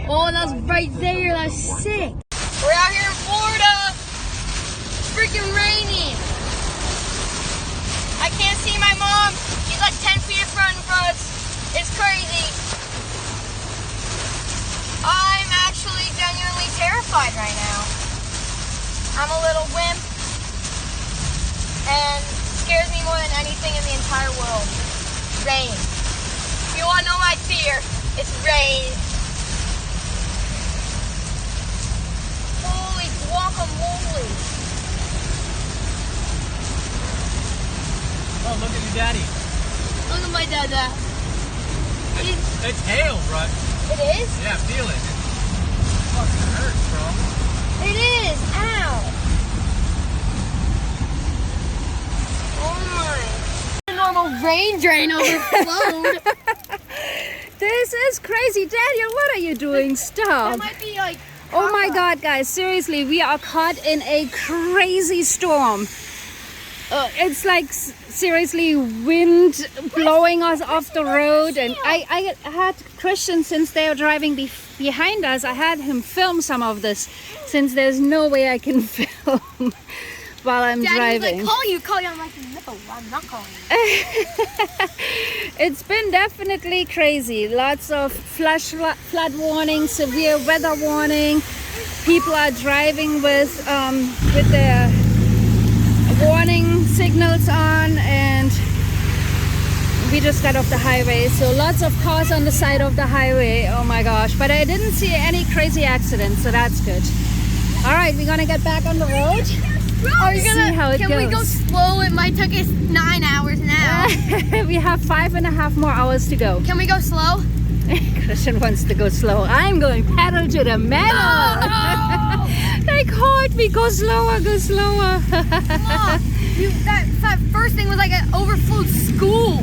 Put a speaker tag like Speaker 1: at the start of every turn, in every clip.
Speaker 1: Oh, that's right there. That's sick. We're out here in Florida. It's freaking raining. I can't see my mom. She's like 10 feet in front of us. It's crazy. I'm actually genuinely terrified right now. I'm a little wimp. And it scares me more than anything in the entire world. Rain. If you want to know my fear, it's rain. Holy guacamole.
Speaker 2: Oh, look at your daddy.
Speaker 1: Look at my dada.
Speaker 2: It's hail, right?
Speaker 1: It is?
Speaker 2: Yeah, feel it. It fucking hurts, bro.
Speaker 1: It is. Ow. Oh my. The normal rain drain overflowed.
Speaker 3: This is crazy. Daniel, what are you doing? Stop.
Speaker 1: That might be like...
Speaker 3: Oh my God, guys, seriously, we are caught in a crazy storm. It's like seriously wind blowing us off the road, and I had Christian, since they are driving behind us, I had him film some of this, since there's no way I can film while I'm driving.
Speaker 1: Like, call you. I'm like, no, I'm not calling you.
Speaker 3: It's been definitely crazy. Lots of flood warnings, severe weather warning. People are driving with their warning signals on, and we just got off the highway, so lots of cars on the side of the highway. Oh my gosh, but I didn't see any crazy accidents, so that's good. All right, we're gonna get back on the road.
Speaker 1: Are you gonna,
Speaker 3: see how it
Speaker 1: can
Speaker 3: goes.
Speaker 1: we go slow? It might take us 9 hours now.
Speaker 3: We have 5.5 more hours to go.
Speaker 1: Can we go slow?
Speaker 3: Christian wants to go slow. I'm going pedal to the metal.
Speaker 1: No!
Speaker 3: They called me, go slower, go slower.
Speaker 1: Mom, that first thing was like an overflowed school.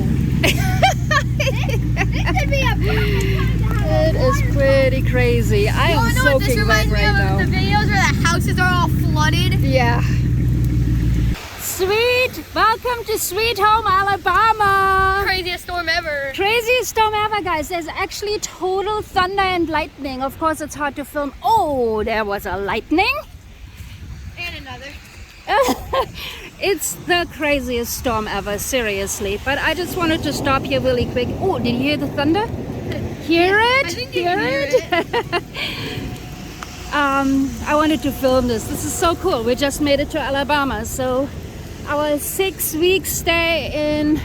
Speaker 3: It is pretty crazy. I am soaking wet right now.
Speaker 1: The videos where the houses are all flooded.
Speaker 3: Yeah. Sweet, welcome to Sweet Home, Alabama.
Speaker 1: Craziest storm ever.
Speaker 3: Craziest storm ever, guys. There's actually total thunder and lightning. Of course, it's hard to film. Oh, there was a lightning.
Speaker 1: And another.
Speaker 3: It's the craziest storm ever, seriously. But I just wanted to stop here really quick. Oh, did you hear the thunder? Hear it?
Speaker 1: I think you can hear it.
Speaker 3: I wanted to film this. This is so cool. We just made it to Alabama. So our 6-week stay in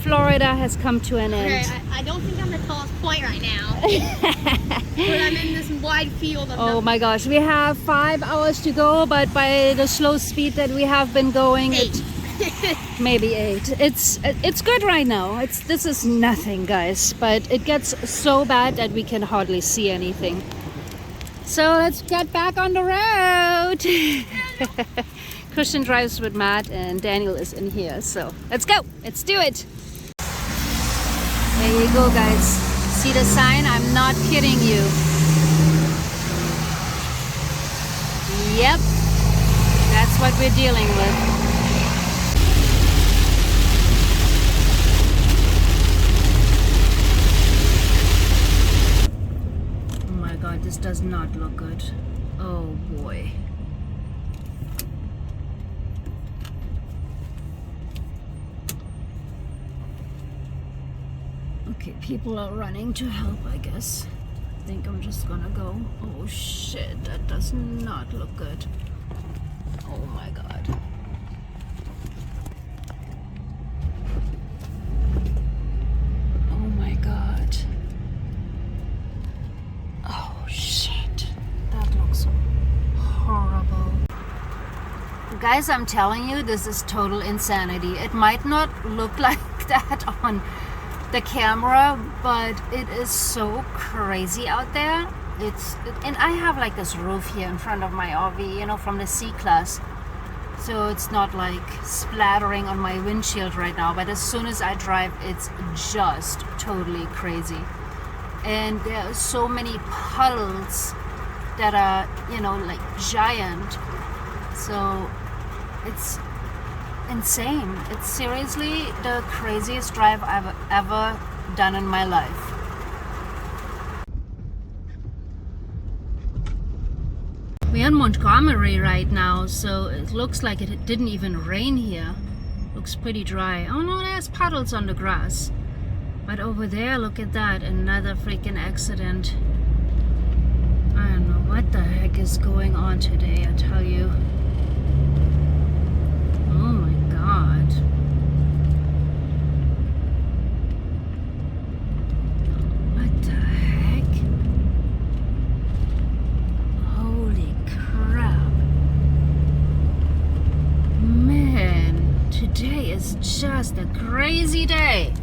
Speaker 3: Florida has come to an end.
Speaker 1: Okay, I don't think I'm the tallest point right now. But I'm in this wide field of
Speaker 3: Oh my gosh, we have 5 hours to go, but by the slow speed that we have been going,
Speaker 1: 8.
Speaker 3: maybe 8. It's good right now. This is nothing, guys, but it gets so bad that we can hardly see anything. So let's get back on the road. Christian drives with Matt and Daniel is in here. So let's go. Let's do it. There you go, guys. See the sign? I'm not kidding you. Yep. That's what we're dealing with. This does not look good. Oh boy. Okay, people are running to help, I guess. I think I'm just gonna go. Oh shit, that does not look good. Oh my god. Oh my god. Oh shit, that looks horrible. Guys, I'm telling you, this is total insanity. It might not look like that on the camera, but it is so crazy out there. And I have like this roof here in front of my RV, you know, from the C-Class. So it's not like splattering on my windshield right now, but as soon as I drive, it's just totally crazy. And there are so many puddles that are, you know, like giant. So it's insane. It's seriously the craziest drive I've ever done in my life. We're in Montgomery right now, so it looks like it didn't even rain here. Looks pretty dry. Oh no, there's puddles on the grass. But over there, look at that, another freaking accident. I don't know what the heck is going on today, I tell you. Oh my God. What the heck? Holy crap. Man, today is just a crazy day.